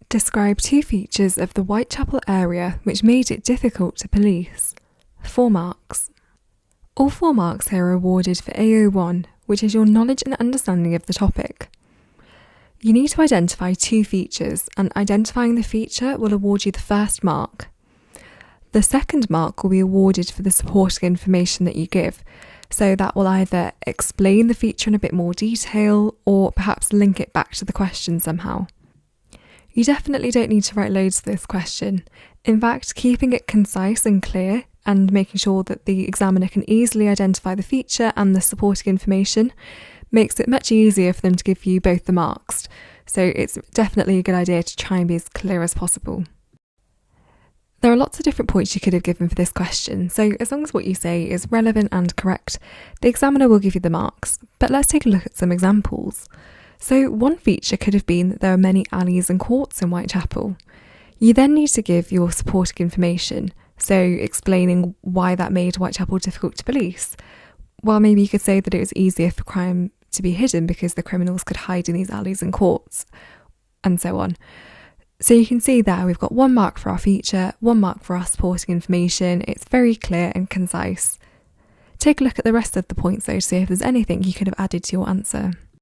Describe 2 features of the Whitechapel area which made it difficult to police. 4 marks. All 4 marks here are awarded for AO1, which is your knowledge and understanding of the topic. You need to identify 2 features, and identifying the feature will award you the first mark. The second mark will be awarded for the supporting information that you give, so that will either explain the feature in a bit more detail or perhaps link it back to the question somehow. You definitely don't need to write loads for this question. In fact, keeping it concise and clear and making sure that the examiner can easily identify the feature and the supporting information makes it much easier for them to give you both the marks. So it's definitely a good idea to try and be as clear as possible. There are lots of different points you could have given for this question, so as long as what you say is relevant and correct, the examiner will give you the marks. But let's take a look at some examples. So one feature could have been that there are many alleys and courts in Whitechapel. You then need to give your supporting information, so explaining why that made Whitechapel difficult to police. Well, maybe you could say that it was easier for crime to be hidden because the criminals could hide in these alleys and courts, and so on. So you can see there we've got 1 mark for our feature, 1 mark for our supporting information. It's very clear and concise. Take a look at the rest of the points though to see if there's anything you could have added to your answer.